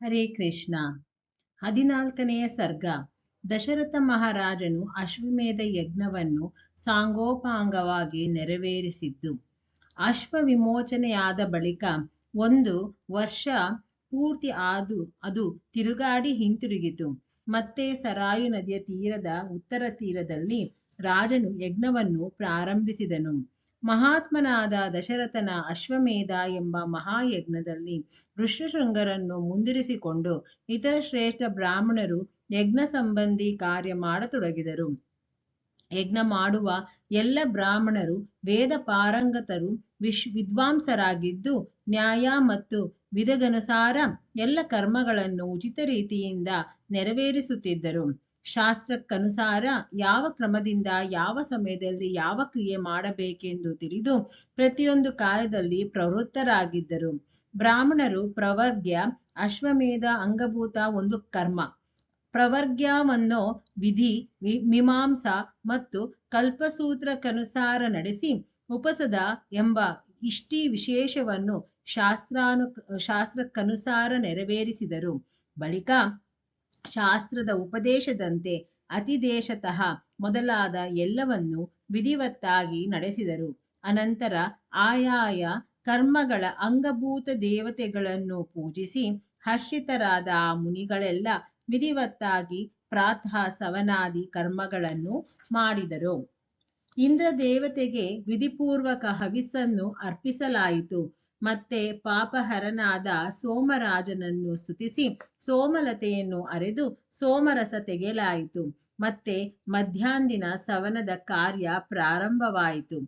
ಹರೇ ಕೃಷ್ಣ. 14ನೆಯ ಸರ್ಗ. ದಶರಥ ಮಹಾರಾಜನು ಅಶ್ವಮೇಧ ಯಜ್ಞವನ್ನು ಸಾಂಗೋಪಾಂಗವಾಗಿ ನೆರವೇರಿಸಿದ್ದು. ಅಶ್ವ ವಿಮೋಚನೆಯಾದ ಬಳಿಕ 1 ವರ್ಷ ಪೂರ್ತಿ ಅದು ತಿರುಗಾಡಿ ಹಿಂತಿರುಗಿತು. ಮತ್ತೆ ಸರಾಯು ನದಿಯ ತೀರದ ಉತ್ತರ ತೀರದಲ್ಲಿ ರಾಜನು ಯಜ್ಞವನ್ನು ಪ್ರಾರಂಭಿಸಿದನು. ಮಹಾತ್ಮನಾದ ದಶರಥನ ಅಶ್ವಮೇಧ ಎಂಬ ಮಹಾಯಜ್ಞದಲ್ಲಿ ಋಷ್ಯಶೃಂಗರನ್ನು ಮುಂದಿರಿಸಿಕೊಂಡು ಇತರ ಶ್ರೇಷ್ಠ ಬ್ರಾಹ್ಮಣರು ಯಜ್ಞ ಸಂಬಂಧಿ ಕಾರ್ಯ ಮಾಡತೊಡಗಿದರು. ಯಜ್ಞ ಮಾಡುವ ಎಲ್ಲ ಬ್ರಾಹ್ಮಣರು ವೇದ ಪಾರಂಗತರು, ವಿದ್ವಾಂಸರಾಗಿದ್ದು ನ್ಯಾಯ ಮತ್ತು ವಿಧಿಗನುಸಾರ ಎಲ್ಲ ಕರ್ಮಗಳನ್ನು ಉಚಿತ ರೀತಿಯಿಂದ ನೆರವೇರಿಸುತ್ತಿದ್ದರು. ಶಾಸ್ತ್ರಕ್ಕನುಸಾರ ಯಾವ ಕ್ರಮದಿಂದ ಯಾವ ಸಮಯದಲ್ಲಿ ಯಾವ ಕ್ರಿಯೆ ಮಾಡಬೇಕೆಂದು ತಿಳಿದು ಪ್ರತಿಯೊಂದು ಕಾರ್ಯದಲ್ಲಿ ಪ್ರವೃತ್ತರಾಗಿದ್ದರು. ಬ್ರಾಹ್ಮಣರು ಪ್ರವರ್ಗ್ಯ, ಅಶ್ವಮೇಧ ಅಂಗಭೂತ ಒಂದು ಕರ್ಮ, ಪ್ರವರ್ಗ್ಯವನ್ನು ವಿಧಿ, ಮೀಮಾಂಸಾ ಮತ್ತು ಕಲ್ಪಸೂತ್ರಕ್ಕನುಸಾರ ನಡೆಸಿ ಉಪಸದ ಎಂಬ ಇಷ್ಟೀ ವಿಶೇಷವನ್ನು ಶಾಸ್ತ್ರಕ್ಕನುಸಾರ ನೆರವೇರಿಸಿದರು. ಬಳಿಕ ಶಾಸ್ತ್ರದ ಉಪದೇಶದಂತೆ ಅತಿದೇಶತಃ ಮೊದಲಾದ ಎಲ್ಲವನ್ನು ವಿಧಿವತ್ತಾಗಿ ನಡೆಸಿದರು. ಅನಂತರ ಆಯಾಯ ಕರ್ಮಗಳ ಅಂಗಭೂತ ದೇವತೆಗಳನ್ನು ಪೂಜಿಸಿ ಹರ್ಷಿತರಾದ ಆ ಮುನಿಗಳೆಲ್ಲ ವಿಧಿವತ್ತಾಗಿ ಪ್ರಾತಃ ಸವನಾದಿ ಕರ್ಮಗಳನ್ನು ಮಾಡಿದರು. ಇಂದ್ರ ದೇವತೆಗೆ ವಿಧಿಪೂರ್ವಕ ಹವಿಸ್ಸನ್ನು ಅರ್ಪಿಸಲಾಯಿತು. ಮತ್ತೆ ಪಾಪಹರನಾದ ಸೋಮರಾಜನನ್ನು ಸ್ತುತಿಸಿ ಸೋಮಲತೆಯನ್ನು ಅರೆದು ಸೋಮರಸ ತೆಗೆಯಲಾಯಿತು. ಮತ್ತೆ ಮಧ್ಯಾಹ್ನದಿನ ಸವನದ ಕಾರ್ಯ ಪ್ರಾರಂಭವಾಯಿತು.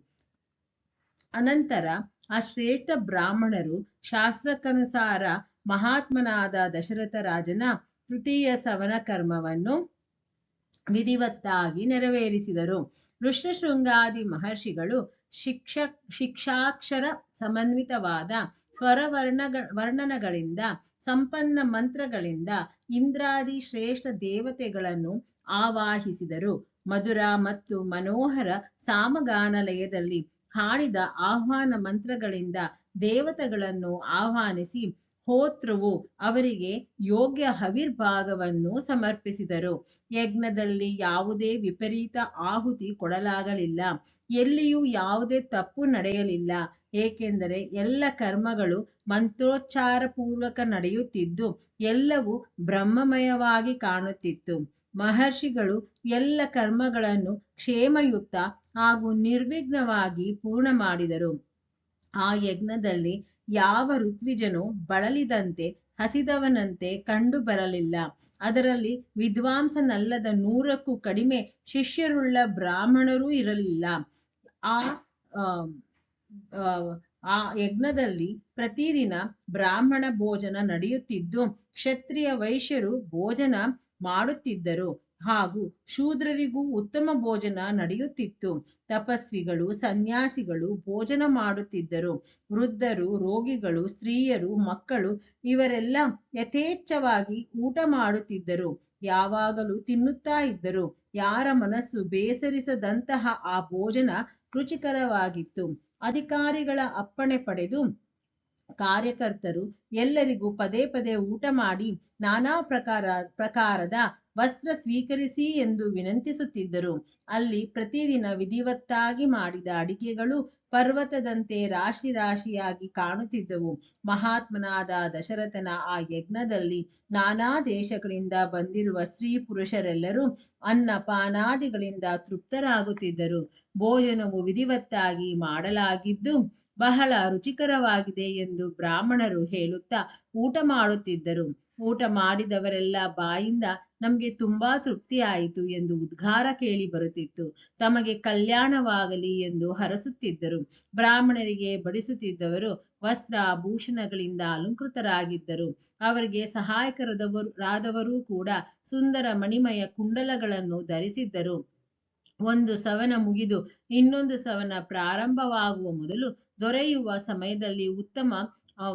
ಅನಂತರ ಆ ಶ್ರೇಷ್ಠ ಬ್ರಾಹ್ಮಣರು ಶಾಸ್ತ್ರಕ್ಕನುಸಾರ ಮಹಾತ್ಮನಾದ ದಶರಥ ರಾಜನ ತೃತೀಯ ಸವನ ಕರ್ಮವನ್ನು ವಿಧಿವತ್ತಾಗಿ ನೆರವೇರಿಸಿದರು. ಋಷ್ಯಶೃಂಗಾದಿ ಮಹರ್ಷಿಗಳು ಶಿಕ್ಷಾಕ್ಷರ ಸಮನ್ವಿತವಾದ ವರ್ಣನಗಳಿಂದ ಸಂಪನ್ನ ಮಂತ್ರಗಳಿಂದ ಇಂದ್ರಾದಿ ಶ್ರೇಷ್ಠ ದೇವತೆಗಳನ್ನು ಆವಾಹಿಸಿದರು. ಮಧುರ ಮತ್ತು ಮನೋಹರ ಸಾಮಗಾನಲಯದಲ್ಲಿ ಹಾಡಿದ ಆಹ್ವಾನ ಮಂತ್ರಗಳಿಂದ ದೇವತೆಗಳನ್ನು ಆಹ್ವಾನಿಸಿ ಹೋತೃವು ಅವರಿಗೆ ಯೋಗ್ಯ ಹವಿರ್ಭಾಗವನ್ನು ಸಮರ್ಪಿಸಿದರು. ಯಜ್ಞದಲ್ಲಿ ಯಾವುದೇ ವಿಪರೀತ ಆಹುತಿ ಕೊಡಲಾಗಲಿಲ್ಲ. ಎಲ್ಲಿಯೂ ಯಾವುದೇ ತಪ್ಪು ನಡೆಯಲಿಲ್ಲ. ಏಕೆಂದರೆ ಎಲ್ಲ ಕರ್ಮಗಳು ಮಂತ್ರೋಚ್ಚಾರ ಪೂರ್ವಕ ನಡೆಯುತ್ತಿದ್ದು ಎಲ್ಲವೂ ಬ್ರಹ್ಮಮಯವಾಗಿ ಕಾಣುತ್ತಿತ್ತು. ಮಹರ್ಷಿಗಳು ಎಲ್ಲ ಕರ್ಮಗಳನ್ನು ಕ್ಷೇಮಯುಕ್ತ ಹಾಗೂ ನಿರ್ವಿಘ್ನವಾಗಿ ಪೂರ್ಣ ಮಾಡಿದರು. ಆ ಯಜ್ಞದಲ್ಲಿ ಯಾವ ಋತ್ವಿಜನು ಬಳಲಿದಂತೆ ಹಸಿದವನಂತೆ ಕಂಡು ಬರಲಿಲ್ಲ. ಅದರಲ್ಲಿ ವಿದ್ವಾಂಸನಲ್ಲದ 100ಕ್ಕೂ ಕಡಿಮೆ ಶಿಷ್ಯರುಳ್ಳ ಬ್ರಾಹ್ಮಣರೂ ಇರಲಿಲ್ಲ. ಆ ಯಜ್ಞದಲ್ಲಿ ಪ್ರತಿದಿನ ಬ್ರಾಹ್ಮಣ ಭೋಜನ ನಡೆಯುತ್ತಿದ್ದು ಕ್ಷತ್ರಿಯ ವೈಶ್ಯರು ಭೋಜನ ಮಾಡುತ್ತಿದ್ದರು ಹಾಗೂ ಶೂದ್ರರಿಗೂ ಉತ್ತಮ ಭೋಜನ ನಡೆಯುತ್ತಿತ್ತು. ತಪಸ್ವಿಗಳು, ಸನ್ಯಾಸಿಗಳು ಭೋಜನ ಮಾಡುತ್ತಿದ್ದರು. ವೃದ್ಧರು, ರೋಗಿಗಳು, ಸ್ತ್ರೀಯರು, ಮಕ್ಕಳು ಇವರೆಲ್ಲ ಯಥೇಚ್ಛವಾಗಿ ಊಟ ಮಾಡುತ್ತಿದ್ದರು. ಯಾವಾಗಲೂ ತಿನ್ನುತ್ತಾ ಇದ್ದರು. ಯಾರ ಮನಸ್ಸು ಬೇಸರಿಸದಂತಹ ಆ ಭೋಜನ ರುಚಿಕರವಾಗಿತ್ತು. ಅಧಿಕಾರಿಗಳ ಅಪ್ಪಣೆ ಪಡೆದು ಕಾರ್ಯಕರ್ತರು ಎಲ್ಲರಿಗೂ ಪದೇ ಪದೇ ಊಟ ಮಾಡಿ ನಾನಾ ಪ್ರಕಾರದ ವಸ್ತ್ರ ಸ್ವೀಕರಿಸಿ ಎಂದು ವಿನಂತಿಸುತ್ತಿದ್ದರು. ಅಲ್ಲಿ ಪ್ರತಿದಿನ ವಿಧಿವತ್ತಾಗಿ ಮಾಡಿದ ಅಡಿಗೆಗಳು ಪರ್ವತದಂತೆ ರಾಶಿ ರಾಶಿಯಾಗಿ ಕಾಣುತ್ತಿದ್ದವು. ಮಹಾತ್ಮನಾದ ದಶರಥನ ಆ ಯಜ್ಞದಲ್ಲಿ ನಾನಾ ದೇಶಗಳಿಂದ ಬಂದಿರುವ ಸ್ತ್ರೀ ಪುರುಷರೆಲ್ಲರೂ ಅನ್ನ ಪಾನಾದಿಗಳಿಂದ ತೃಪ್ತರಾಗುತ್ತಿದ್ದರು. ಭೋಜನವು ವಿಧಿವತ್ತಾಗಿ ಮಾಡಲಾಗಿದ್ದು ಬಹಳ ರುಚಿಕರವಾಗಿದೆ ಎಂದು ಬ್ರಾಹ್ಮಣರು ಹೇಳುತ್ತಾ ಊಟ ಮಾಡುತ್ತಿದ್ದರು. ಊಟ ಮಾಡಿದವರೆಲ್ಲ ಬಾಯಿಂದ ನಮಗೆ ತುಂಬಾ ತೃಪ್ತಿಯಾಯಿತು ಎಂದು ಉದ್ಗಾರ ಕೇಳಿ ಬರುತ್ತಿತ್ತು. ತಮಗೆ ಕಲ್ಯಾಣವಾಗಲಿ ಎಂದು ಹರಸುತ್ತಿದ್ದರು. ಬ್ರಾಹ್ಮಣರಿಗೆ ಬಡಿಸುತ್ತಿದ್ದವರು ವಸ್ತ್ರ ಆಭೂಷಣಗಳಿಂದ ಅಲಂಕೃತರಾಗಿದ್ದರು. ಅವರಿಗೆ ಸಹಾಯಕರಾದವರೂ ಕೂಡ ಸುಂದರ ಮಣಿಮಯ ಕುಂಡಲಗಳನ್ನು ಧರಿಸಿದ್ದರು. ಒಂದು ಸವನ ಮುಗಿದು ಇನ್ನೊಂದು ಸವನ ಪ್ರಾರಂಭವಾಗುವ ಮೊದಲು ದೊರೆಯುವ ಸಮಯದಲ್ಲಿ ಉತ್ತಮ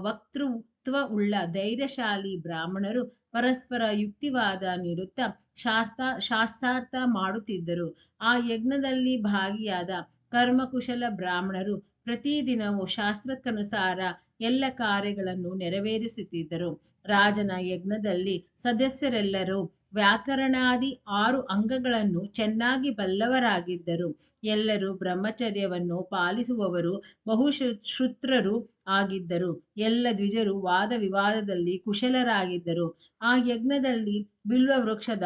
ವಕ್ತೃತ್ವ ಉಳ್ಳ ಧೈರ್ಯಶಾಲಿ ಬ್ರಾಹ್ಮಣರು ಪರಸ್ಪರ ಯುಕ್ತಿವಾದ ನೀಡುತ್ತಾ ಶಾಸ್ತ್ರಾರ್ಥ ಮಾಡುತ್ತಿದ್ದರು. ಆ ಯಜ್ಞದಲ್ಲಿ ಭಾಗಿಯಾದ ಕರ್ಮಕುಶಲ ಬ್ರಾಹ್ಮಣರು ಪ್ರತಿದಿನವೂ ಶಾಸ್ತ್ರಕ್ಕನುಸಾರ ಎಲ್ಲ ಕಾರ್ಯಗಳನ್ನು ನೆರವೇರಿಸುತ್ತಿದ್ದರು. ರಾಜನ ಯಜ್ಞದಲ್ಲಿ ಸದಸ್ಯರೆಲ್ಲರೂ ವ್ಯಾಕರಣಾದಿ 6 ಅಂಗಗಳನ್ನು ಚೆನ್ನಾಗಿ ಬಲ್ಲವರಾಗಿದ್ದರು. ಎಲ್ಲರೂ ಬ್ರಹ್ಮಚರ್ಯವನ್ನು ಪಾಲಿಸುವವರು, ಬಹುಶ್ರುತ್ರರು ಆಗಿದ್ದರು. ಎಲ್ಲ ದ್ವಿಜರು ವಾದ ವಿವಾದದಲ್ಲಿ ಕುಶಲರಾಗಿದ್ದರು. ಆ ಯಜ್ಞದಲ್ಲಿ ಬಿಲ್ವ ವೃಕ್ಷದ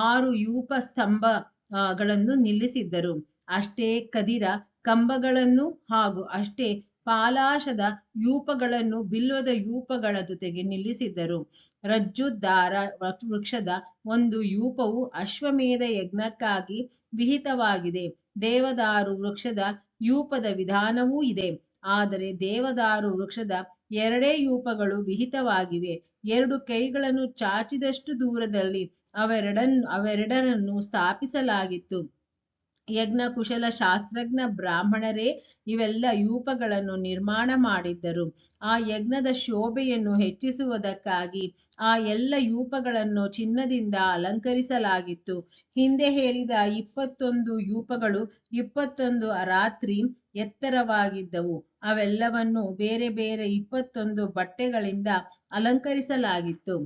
6 ಯೂಪ ಸ್ತಂಭಗಳನ್ನು ನಿಲ್ಲಿಸಿದ್ದರು. ಅಷ್ಟೇ ಕದಿರ ಕಂಬಗಳನ್ನು ಹಾಗೂ ಅಷ್ಟೇ ಪಾಲಾಶದ ಯೂಪಗಳನ್ನು ಬಿಲ್ವದ ಯೂಪಗಳ ಜೊತೆಗೆ ನಿಲ್ಲಿಸಿದ್ದರು. ರಜ್ಜುದಾರ ವೃಕ್ಷದ ಒಂದು ಯೂಪವು ಅಶ್ವಮೇಧ ಯಜ್ಞಕ್ಕಾಗಿ ವಿಹಿತವಾಗಿದೆ. ದೇವದಾರು ವೃಕ್ಷದ ಯೂಪದ ವಿಧಾನವೂ ಇದೆ. ಆದರೆ ದೇವದಾರು ವೃಕ್ಷದ 2 ಯೂಪಗಳು ವಿಹಿತವಾಗಿವೆ. 2 ಕೈಗಳನ್ನು ಚಾಚಿದಷ್ಟು ದೂರದಲ್ಲಿ ಅವೆರಡರನ್ನು ಸ್ಥಾಪಿಸಲಾಗಿತ್ತು. ಯಜ್ಞ ಕುಶಲ ಶಾಸ್ತ್ರಜ್ಞ ಬ್ರಾಹ್ಮಣರೇ ಇವೆಲ್ಲ ಯೂಪಗಳನ್ನು ನಿರ್ಮಾಣ ಮಾಡಿದ್ದರು. ಆ ಯಜ್ಞದ ಶೋಭೆಯನ್ನು ಹೆಚ್ಚಿಸುವುದಕ್ಕಾಗಿ ಆ ಎಲ್ಲ ಯೂಪಗಳನ್ನು ಚಿನ್ನದಿಂದ ಅಲಂಕರಿಸಲಾಗಿತ್ತು. ಹಿಂದೆ ಹೇಳಿದ 21 ಯೂಪಗಳು 21 ರಾತ್ರಿ ಎತ್ತರವಾಗಿದ್ದವು. ಅವೆಲ್ಲವನ್ನು ಬೇರೆ ಬೇರೆ 21 ಬಟ್ಟೆಗಳಿಂದ ಅಲಂಕರಿಸಲಾಗಿತ್ತು.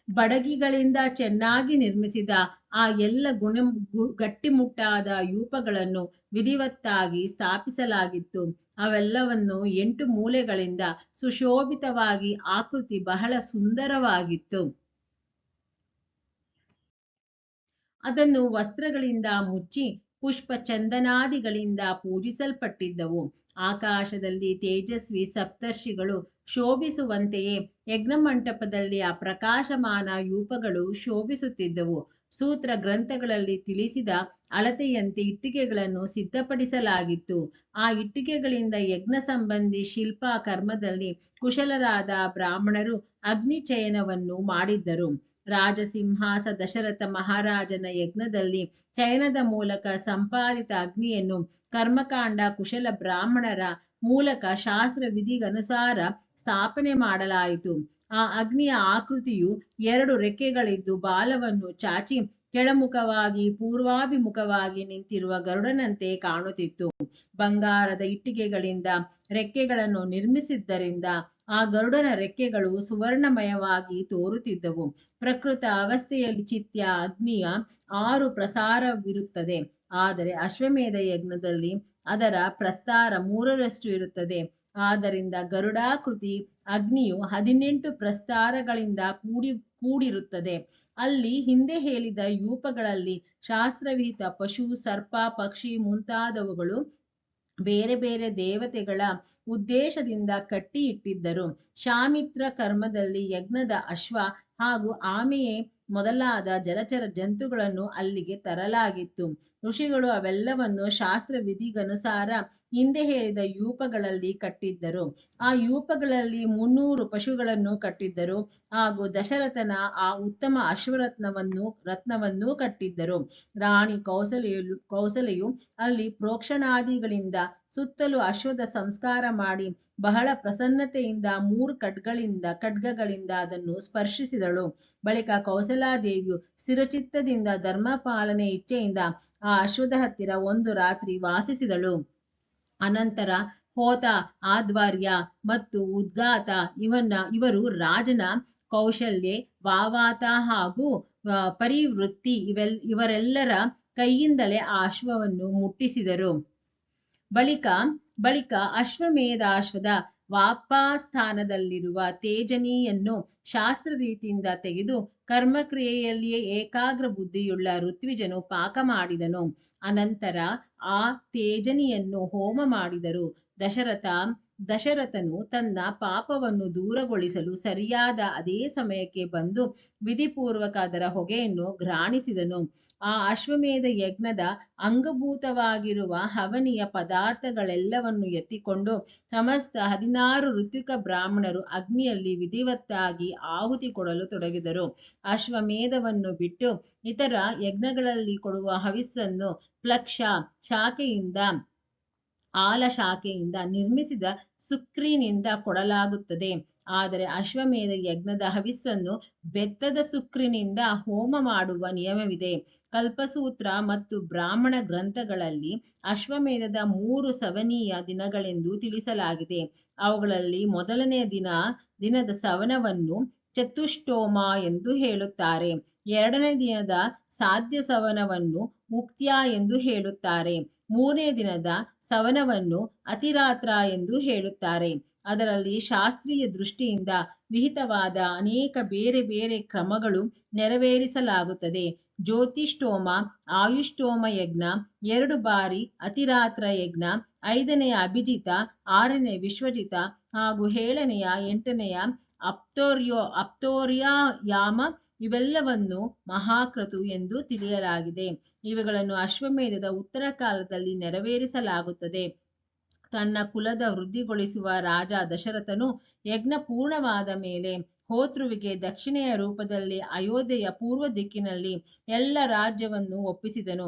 ಬಡಗಿಗಳಿಂದ ಚೆನ್ನಾಗಿ ನಿರ್ಮಿಸಿದ ಆ ಎಲ್ಲ ಗಟ್ಟಿಮುಟ್ಟಾದ ಯೂಪಗಳನ್ನು ವಿಧಿವತ್ತಾಗಿ ಸ್ಥಾಪಿಸಲಾಗಿತ್ತು. ಅವೆಲ್ಲವನ್ನು 8 ಮೂಲೆಗಳಿಂದ ಸುಶೋಭಿತವಾಗಿ ಆಕೃತಿ ಬಹಳ ಸುಂದರವಾಗಿತ್ತು. ಅದನ್ನು ವಸ್ತ್ರಗಳಿಂದ ಮುಚ್ಚಿ ಪುಷ್ಪ ಚಂದನಾದಿಗಳಿಂದ ಪೂಜಿಸಲ್ಪಟ್ಟಿದ್ದವು. ಆಕಾಶದಲ್ಲಿ ತೇಜಸ್ವಿ ಸಪ್ತರ್ಷಿಗಳು ಶೋಭಿಸುವಂತೆಯೇ ಯಜ್ಞ ಮಂಟಪದಲ್ಲಿ ಆ ಪ್ರಕಾಶಮಾನ ಯೂಪಗಳು ಶೋಭಿಸುತ್ತಿದ್ದವು. ಸೂತ್ರ ಗ್ರಂಥಗಳಲ್ಲಿ ತಿಳಿಸಿದ ಅಳತೆಯಂತೆ ಇಟ್ಟಿಗೆಗಳನ್ನು ಸಿದ್ಧಪಡಿಸಲಾಗಿತ್ತು. ಆ ಇಟ್ಟಿಗೆಗಳಿಂದ ಯಜ್ಞ ಸಂಬಂಧಿ ಶಿಲ್ಪ ಕರ್ಮದಲ್ಲಿ ಕುಶಲರಾದ ಬ್ರಾಹ್ಮಣರು ಅಗ್ನಿ ಚಯನವನ್ನು ಮಾಡಿದ್ದರು. ರಾಜಸಿಂಹಾಸ ದಶರಥ ಮಹಾರಾಜನ ಯಜ್ಞದಲ್ಲಿ ಚಯನದ ಮೂಲಕ ಸಂಪಾದಿತ ಅಗ್ನಿಯನ್ನು ಕರ್ಮಕಾಂಡ ಕುಶಲ ಬ್ರಾಹ್ಮಣರ ಮೂಲಕ ಶಾಸ್ತ್ರ ವಿಧಿಗನುಸಾರ ಸ್ಥಾಪನೆ ಮಾಡಲಾಯಿತು. ಆ ಅಗ್ನಿಯ ಆಕೃತಿಯು 2 ರೆಕ್ಕೆಗಳಿದ್ದು ಬಾಲವನ್ನು ಚಾಚಿ ಕೆಳಮುಖವಾಗಿ ಪೂರ್ವಾಭಿಮುಖವಾಗಿ ನಿಂತಿರುವ ಗರುಡನಂತೆ ಕಾಣುತ್ತಿತ್ತು. ಬಂಗಾರದ ಇಟ್ಟಿಗೆಗಳಿಂದ ರೆಕ್ಕೆಗಳನ್ನು ನಿರ್ಮಿಸಿದ್ದರಿಂದ ಆ ಗರುಡನ ರೆಕ್ಕೆಗಳು ಸುವರ್ಣಮಯವಾಗಿ ತೋರುತ್ತಿದ್ದವು. ಪ್ರಕೃತ ಅವಸ್ಥೆಯಲ್ಲಿ ಚಿತ್ಯ ಅಗ್ನಿಯ 6 ಪ್ರಸಾರವಿರುತ್ತದೆ. ಆದರೆ ಅಶ್ವಮೇಧ ಯಜ್ಞದಲ್ಲಿ ಅದರ ಪ್ರಸ್ತಾರ 3ರಷ್ಟು ಇರುತ್ತದೆ. ಆದ್ದರಿಂದ ಗರುಡಾಕೃತಿ ಅಗ್ನಿಯು 18 ಪ್ರಸ್ತಾರಗಳಿಂದ ಕೂಡಿರುತ್ತದೆ. ಅಲ್ಲಿ ಹಿಂದೆ ಹೇಳಿದ ಯೂಪಗಳಲ್ಲಿ ಶಾಸ್ತ್ರವಿಹಿತ ಪಶು, ಸರ್ಪ, ಪಕ್ಷಿ ಮುಂತಾದವುಗಳು ಬೇರೆ ಬೇರೆ ದೇವತೆಗಳ ಉದ್ದೇಶದಿಂದ ಕಟ್ಟಿ ಇಟ್ಟಿದ್ದರು. ಶಾಮಿತ್ರ ಕರ್ಮದಲ್ಲಿ ಯಜ್ಞದ ಅಶ್ವ ಹಾಗೂ ಆಮೆಯೇ ಮೊದಲಾದ ಜಲಚರ ಜಂತುಗಳನ್ನು ಅಲ್ಲಿಗೆ ತರಲಾಗಿತ್ತು. ಋಷಿಗಳು ಅವೆಲ್ಲವನ್ನು ಶಾಸ್ತ್ರ ವಿಧಿಗನುಸಾರ ಹಿಂದೆ ಹೇಳಿದ ಯೂಪಗಳಲ್ಲಿ ಕಟ್ಟಿದ್ದರು. ಆ ಯೂಪಗಳಲ್ಲಿ 300 ಪಶುಗಳನ್ನು ಕಟ್ಟಿದ್ದರು ಹಾಗೂ ದಶರಥನ ಆ ಉತ್ತಮ ರತ್ನವನ್ನೂ ಕಟ್ಟಿದ್ದರು. ರಾಣಿ ಕೌಸಲೆಯು ಅಲ್ಲಿ ಪ್ರೋಕ್ಷಣಾದಿಗಳಿಂದ ಸುತ್ತಲೂ ಅಶ್ವದ ಸಂಸ್ಕಾರ ಮಾಡಿ ಬಹಳ ಪ್ರಸನ್ನತೆಯಿಂದ 3 ಖಡ್ಗಗಳಿಂದ ಅದನ್ನು ಸ್ಪರ್ಶಿಸಿದಳು. ಬಳಿಕ ಕೌಸಲಾದೇವಿಯು ಸ್ಥಿರಚಿತ್ತದಿಂದ ಧರ್ಮಪಾಲನೆ ಇಚ್ಛೆಯಿಂದ ಆ ಅಶ್ವದ ಹತ್ತಿರ 1 ರಾತ್ರಿ ವಾಸಿಸಿದಳು. ಅನಂತರ ಹೋತ, ಆಧ್ವರ್ಯ ಮತ್ತು ಉದ್ಗಾತ ಇವರು ರಾಜನ ಕೌಶಲ್ಯೆ, ವಾವಾತ ಹಾಗೂ ಪರಿವೃತ್ತಿ ಇವರೆಲ್ಲರ ಕೈಯಿಂದಲೇ ಆ ಅಶ್ವವನ್ನು ಮುಟ್ಟಿಸಿದರು. ಬಳಿಕ ಅಶ್ವಮೇಧಾಶ್ವದ ವಾಪಾಸ್ಥಾನದಲ್ಲಿರುವ ತೇಜನಿಯನ್ನು ಶಾಸ್ತ್ರ ರೀತಿಯಿಂದ ತೆಗೆದು ಕರ್ಮಕ್ರಿಯೆಯಲ್ಲಿಯೇ ಏಕಾಗ್ರ ಬುದ್ಧಿಯುಳ್ಳ ಋತ್ವಿಜನು ಪಾಕ ಮಾಡಿದನು. ಅನಂತರ ಆ ತೇಜನಿಯನ್ನು ಹೋಮ ಮಾಡಿದರು. ದಶರಥನು ತನ್ನ ಪಾಪವನ್ನು ದೂರಗೊಳಿಸಲು ಸರಿಯಾದ ಅದೇ ಸಮಯಕ್ಕೆ ಬಂದು ವಿಧಿಪೂರ್ವಕ ಅದರ ಹೊಗೆಯನ್ನು ಘ್ರಾಣಿಸಿದನು. ಆ ಅಶ್ವಮೇಧ ಯಜ್ಞದ ಅಂಗಭೂತವಾಗಿರುವ ಹವನೀಯ ಪದಾರ್ಥಗಳೆಲ್ಲವನ್ನು ಎತ್ತಿಕೊಂಡು ಸಮಸ್ತ 16 ಋತ್ವಿಕ ಬ್ರಾಹ್ಮಣರು ಅಗ್ನಿಯಲ್ಲಿ ವಿಧಿವತ್ತಾಗಿ ಆಹುತಿ ಕೊಡಲು ತೊಡಗಿದರು. ಅಶ್ವಮೇಧವನ್ನು ಬಿಟ್ಟು ಇತರ ಯಜ್ಞಗಳಲ್ಲಿ ಕೊಡುವ ಹವಿಸ್ಸನ್ನು ಪ್ಲಕ್ಷ ಶಾಖೆಯಿಂದ ಆಲ ಶಾಖೆಯಿಂದ ನಿರ್ಮಿಸಿದ ಸುಕ್ರಿನಿಂದ ಕೊಡಲಾಗುತ್ತದೆ. ಆದರೆ ಅಶ್ವಮೇಧ ಯಜ್ಞದ ಹವಿಸ್ಸನ್ನು ಬೆತ್ತದ ಸುಕ್ರಿನಿಂದ ಹೋಮ ಮಾಡುವ ನಿಯಮವಿದೆ. ಕಲ್ಪಸೂತ್ರ ಮತ್ತು ಬ್ರಾಹ್ಮಣ ಗ್ರಂಥಗಳಲ್ಲಿ ಅಶ್ವಮೇಧದ 3 ಸವನೀಯ ದಿನಗಳೆಂದು ತಿಳಿಸಲಾಗಿದೆ. ಅವುಗಳಲ್ಲಿ ಮೊದಲನೆಯ ದಿನದ ಸವನವನ್ನು ಚತುಷ್ಟೋಮ ಎಂದು ಹೇಳುತ್ತಾರೆ. ಎರಡನೇ ದಿನದ ಸಾಧ್ಯ ಸವನವನ್ನು ಉಕ್ತ್ಯ ಎಂದು ಹೇಳುತ್ತಾರೆ. ಮೂರನೇ ದಿನದ ಸವನವನ್ನು ಅತಿರಾತ್ರ ಎಂದು ಹೇಳುತ್ತಾರೆ. ಅದರಲ್ಲಿ ಶಾಸ್ತ್ರೀಯ ದೃಷ್ಟಿಯಿಂದ ವಿಹಿತವಾದ ಅನೇಕ ಬೇರೆ ಬೇರೆ ಕ್ರಮಗಳು ನೆರವೇರಿಸಲಾಗುತ್ತದೆ. ಜ್ಯೋತಿಷ್ಠೋಮ, ಆಯುಷ್ಠೋಮ ಯಜ್ಞ, 2 ಬಾರಿ ಅತಿರಾತ್ರ ಯಜ್ಞ, 5ನೆಯ ಅಭಿಜಿತ, 6ನೇ ವಿಶ್ವಜಿತ ಹಾಗೂ 7ನೆಯ 8ನೆಯ ಅಪ್ತೋರ್ಯಾಯಾಮ ಇವೆಲ್ಲವನ್ನು ಮಹಾಕ್ರತು ಎಂದು ತಿಳಿಯಲಾಗಿದೆ. ಇವುಗಳನ್ನು ಅಶ್ವಮೇಧದ ಉತ್ತರ ಕಾಲದಲ್ಲಿ ನೆರವೇರಿಸಲಾಗುತ್ತದೆ. ತನ್ನ ಕುಲದ ವೃದ್ಧಿಗೊಳಿಸುವ ರಾಜ ದಶರಥನು ಯಜ್ಞ ಪೂರ್ಣವಾದ ಮೇಲೆ ಹೋತೃವಿಗೆ ದಕ್ಷಿಣೆಯ ರೂಪದಲ್ಲಿ ಅಯೋಧ್ಯೆಯ ಪೂರ್ವ ದಿಕ್ಕಿನಲ್ಲಿ ಎಲ್ಲ ರಾಜ್ಯವನ್ನು ಒಪ್ಪಿಸಿದನು.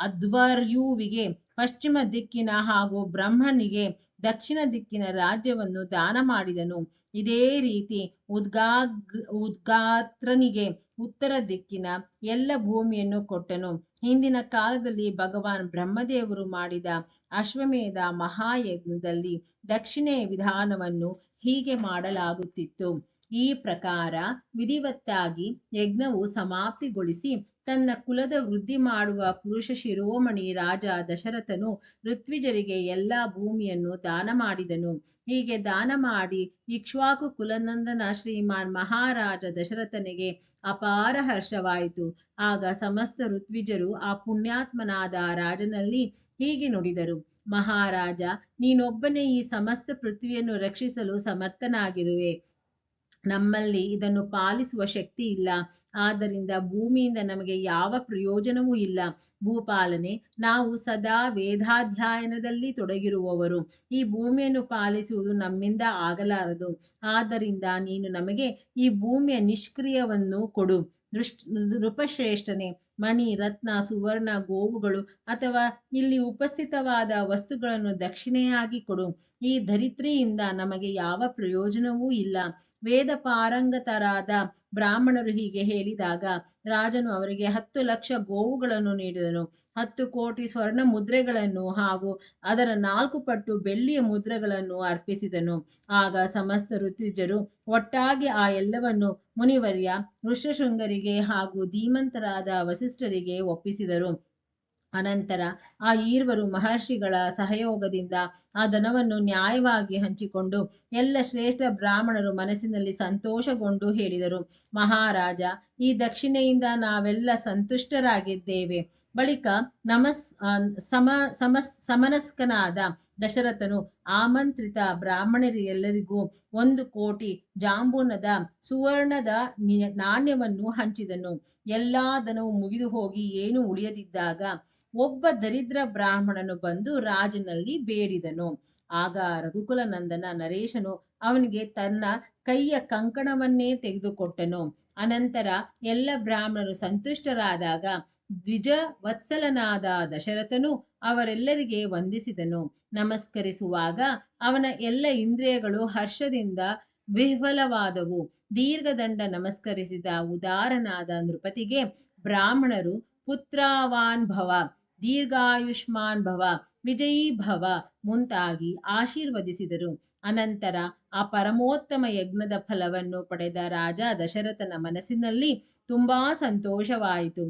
ಅಧ್ವರ್ಯುವಿಗೆ ಪಶ್ಚಿಮ ದಿಕ್ಕಿನ ಹಾಗೂ ಬ್ರಹ್ಮನಿಗೆ ದಕ್ಷಿಣ ದಿಕ್ಕಿನ ರಾಜ್ಯವನ್ನು ದಾನ ಮಾಡಿದನು. ಇದೇ ರೀತಿ ಉದ್ಗಾತ್ರನಿಗೆ ಉತ್ತರ ದಿಕ್ಕಿನ ಎಲ್ಲ ಭೂಮಿಯನ್ನು ಕೊಟ್ಟನು. ಹಿಂದಿನ ಕಾಲದಲ್ಲಿ ಭಗವಾನ್ ಬ್ರಹ್ಮದೇವರು ಮಾಡಿದ ಅಶ್ವಮೇಧ ಮಹಾಯಜ್ಞದಲ್ಲಿ ದಕ್ಷಿಣೆಯ ವಿಧಾನವನ್ನು ಹೀಗೆ ಮಾಡಲಾಗುತ್ತಿತ್ತು. ಈ ಪ್ರಕಾರ ವಿಧಿವತ್ತಾಗಿ ಯಜ್ಞವು ಸಮಾಪ್ತಿಗೊಳಿಸಿ ತನ್ನ ಕುಲದ ವೃದ್ಧಿ ಮಾಡುವ ಪುರುಷ ಶಿರೋಮಣಿ ರಾಜ ದಶರಥನು ಋತ್ವಿಜರಿಗೆ ಎಲ್ಲಾ ಭೂಮಿಯನ್ನು ದಾನ ಮಾಡಿದನು. ಹೀಗೆ ದಾನ ಮಾಡಿ ಇಕ್ಷ್ವಾಕು ಕುಲನಂದನ ಶ್ರೀಮಾನ್ ಮಹಾರಾಜ ದಶರಥನಿಗೆ ಅಪಾರ ಹರ್ಷವಾಯಿತು. ಆಗ ಸಮಸ್ತ ಋತ್ವಿಜರು ಆ ಪುಣ್ಯಾತ್ಮನಾದ ರಾಜನಲ್ಲಿ ಹೀಗೆ ನುಡಿದರು: ಮಹಾರಾಜ, ನೀನೊಬ್ಬನೇ ಈ ಸಮಸ್ತ ಪೃಥ್ವಿಯನ್ನು ರಕ್ಷಿಸಲು ಸಮರ್ಥನಾಗಿರುವೆ. ನಮ್ಮಲ್ಲಿ ಇದನ್ನು ಪಾಲಿಸುವ ಶಕ್ತಿ ಇಲ್ಲ. ಆದ್ದರಿಂದ ಭೂಮಿಯಿಂದ ನಮಗೆ ಯಾವ ಪ್ರಯೋಜನವೂ ಇಲ್ಲ. ಭೂಪಾಲನೆ, ನಾವು ಸದಾ ವೇದಾಧ್ಯಯನದಲ್ಲಿ ತೊಡಗಿರುವವರು. ಈ ಭೂಮಿಯನ್ನು ಪಾಲಿಸುವುದು ನಮ್ಮಿಂದ ಆಗಲಾರದು. ಆದ್ದರಿಂದ ನೀನು ನಮಗೆ ಈ ಭೂಮಿಯ ನಿಷ್ಕ್ರಿಯವನ್ನು ಕೊಡು. ನೃಪಶ್ರೇಷ್ಠನೇ, ಮಣಿ, ರತ್ನ, ಸುವರ್ಣ, ಗೋವುಗಳು ಅಥವಾ ಇಲ್ಲಿ ಉಪಸ್ಥಿತವಾದ ವಸ್ತುಗಳನ್ನು ದಕ್ಷಿಣೆಯಾಗಿ ಕೊಡು. ಈ ಧರಿತ್ರಿಯಿಂದ ನಮಗೆ ಯಾವ ಪ್ರಯೋಜನವೂ ಇಲ್ಲ. ವೇದ ಪಾರಂಗತರಾದ ಬ್ರಾಹ್ಮಣರು ಹೀಗೆ ಹೇಳಿದಾಗ ರಾಜನು ಅವರಿಗೆ 10 ಲಕ್ಷ ಗೋವುಗಳನ್ನು ನೀಡಿದನು. 10 ಕೋಟಿ ಸ್ವರ್ಣ ಮುದ್ರೆಗಳನ್ನು ಹಾಗೂ ಅದರ 4 ಪಟ್ಟು ಬೆಳ್ಳಿಯ ಮುದ್ರೆಗಳನ್ನು ಅರ್ಪಿಸಿದನು. ಆಗ ಸಮಸ್ತ ಋತ್ವಿಜರು ಒಟ್ಟಾಗಿ ಆ ಎಲ್ಲವನ್ನು ಮುನಿವರ್ಯ ಋಷ್ಯಶೃಂಗರಿಗೆ ಹಾಗೂ ಧೀಮಂತರಾದ ವಸಿಷ್ಠರಿಗೆ ಒಪ್ಪಿಸಿದರು. ಅನಂತರ ಆ ಈರ್ವರು ಮಹರ್ಷಿಗಳ ಸಹಯೋಗದಿಂದ ಆ ಧನವನ್ನು ನ್ಯಾಯವಾಗಿ ಹಂಚಿಕೊಂಡು ಎಲ್ಲ ಶ್ರೇಷ್ಠ ಬ್ರಾಹ್ಮಣರು ಮನಸ್ಸಿನಲ್ಲಿ ಸಂತೋಷಗೊಂಡು ಹೇಳಿದರು: ಮಹಾರಾಜ, ಈ ದಕ್ಷಿಣೆಯಿಂದ ನಾವೆಲ್ಲ ಸಂತುಷ್ಟರಾಗಿದ್ದೇವೆ. ಬಳಿಕ ಸಮನಸ್ಕನಾದ ದಶರಥನು ಆಮಂತ್ರಿತ ಬ್ರಾಹ್ಮಣರೆಲ್ಲರಿಗೂ 1 ಕೋಟಿ ಜಾಂಬೂನದ ಸುವರ್ಣದ ನಾಣ್ಯವನ್ನು ಹಂಚಿದನು. ಎಲ್ಲಾ ಧನವು ಮುಗಿದು ಹೋಗಿ ಏನೂ ಉಳಿಯದಿದ್ದಾಗ ಒಬ್ಬ ದರಿದ್ರ ಬ್ರಾಹ್ಮಣನು ಬಂದು ರಾಜನಲ್ಲಿ ಬೇಡಿದನು. ಆಗ ರಘುಕುಲ ನಂದನ ನರೇಶನು ಅವನಿಗೆ ತನ್ನ ಕೈಯ ಕಂಕಣವನ್ನೇ ತೆಗೆದುಕೊಟ್ಟನು. ಅನಂತರ ಎಲ್ಲ ಬ್ರಾಹ್ಮಣರು ಸಂತುಷ್ಟರಾದಾಗ ದ್ವಿಜ ವತ್ಸಲನಾದ ದಶರಥನು ಅವರೆಲ್ಲರಿಗೆ ವಂದಿಸಿದನು. ನಮಸ್ಕರಿಸುವಾಗ ಅವನ ಎಲ್ಲ ಇಂದ್ರಿಯಗಳು ಹರ್ಷದಿಂದ ವಿಹ್ವಲವಾದವು. ದೀರ್ಘದಂಡ ನಮಸ್ಕರಿಸಿದ ಉದಾರನಾದ ನೃಪತಿಗೆ ಬ್ರಾಹ್ಮಣರು ಪುತ್ರವಾನ್ ಭವ, ದೀರ್ಘಾಯುಷ್ಮಾನ್ ಭವ, ವಿಜಯೀ ಭವ ಮುಂತಾಗಿ ಆಶೀರ್ವದಿಸಿದರು. ಅನಂತರ ಆ ಪರಮೋತ್ತಮ ಯಜ್ಞದ ಫಲವನ್ನು ಪಡೆದ ರಾಜ ದಶರಥನ ಮನಸ್ಸಿನಲ್ಲಿ ತುಂಬಾ ಸಂತೋಷವಾಯಿತು.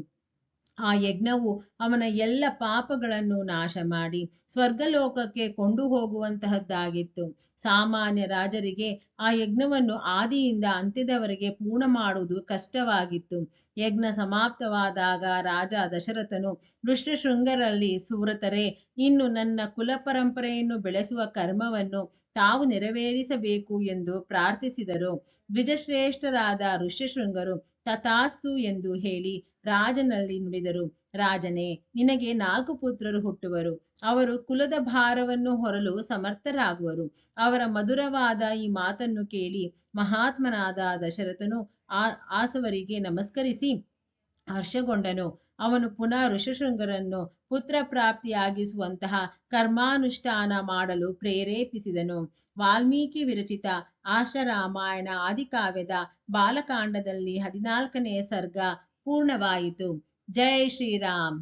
ಆ ಯಜ್ಞವು ಅವನ ಎಲ್ಲ ಪಾಪಗಳನ್ನು ನಾಶ ಮಾಡಿ ಸ್ವರ್ಗಲೋಕಕ್ಕೆ ಕೊಂಡು ಹೋಗುವಂತಹದ್ದಾಗಿತ್ತು. ಸಾಮಾನ್ಯ ರಾಜರಿಗೆ ಆ ಯಜ್ಞವನ್ನು ಆದಿಯಿಂದ ಅಂತ್ಯದವರೆಗೆ ಪೂರ್ಣ ಮಾಡುವುದು ಕಷ್ಟವಾಗಿತ್ತು. ಯಜ್ಞ ಸಮಾಪ್ತವಾದಾಗ ರಾಜ ದಶರಥನು ಋಷ್ಯಶೃಂಗರಲ್ಲಿ: ಸುವ್ರತರೇ, ಇನ್ನು ನನ್ನ ಕುಲ ಪರಂಪರೆಯನ್ನು ಬೆಳೆಸುವ ಕರ್ಮವನ್ನು ತಾವು ನೆರವೇರಿಸಬೇಕು ಎಂದು ಪ್ರಾರ್ಥಿಸಿದರು. ದ್ವಿಜಶ್ರೇಷ್ಠರಾದ ಋಷ್ಯಶೃಂಗರು ತಥಾಸ್ತು ಎಂದು ಹೇಳಿ ರಾಜನಲ್ಲಿ ನುಡಿದರು: ರಾಜನೇ, ನಿನಗೆ 4 ಪುತ್ರರು ಹುಟ್ಟುವರು. ಅವರು ಕುಲದ ಭಾರವನ್ನು ಹೊರಲು ಸಮರ್ಥರಾಗುವರು. ಅವರ ಮಧುರವಾದ ಈ ಮಾತನ್ನು ಕೇಳಿ ಮಹಾತ್ಮನಾದ ದಶರಥನು ಆಸವರಿಗೆ ನಮಸ್ಕರಿಸಿ ಹರ್ಷಗೊಂಡನು. ಅವನು ಪುನಃ ಋಷಶೃಂಗರನ್ನು ಪುತ್ರ ಪ್ರಾಪ್ತಿಯಾಗಿಸುವಂತಹ ಕರ್ಮಾನುಷ್ಠಾನ ಮಾಡಲು ಪ್ರೇರೇಪಿಸಿದನು. ವಾಲ್ಮೀಕಿ ವಿರಚಿತ ಆರ್ಷರಾಮಾಯಣ ಆದಿಕಾವ್ಯದ ಬಾಲಕಾಂಡದಲ್ಲಿ 14ನೇ ಸರ್ಗ ಪೂರ್ಣವಾಯಿತು. ಜೈ ಶ್ರೀರಾಮ್.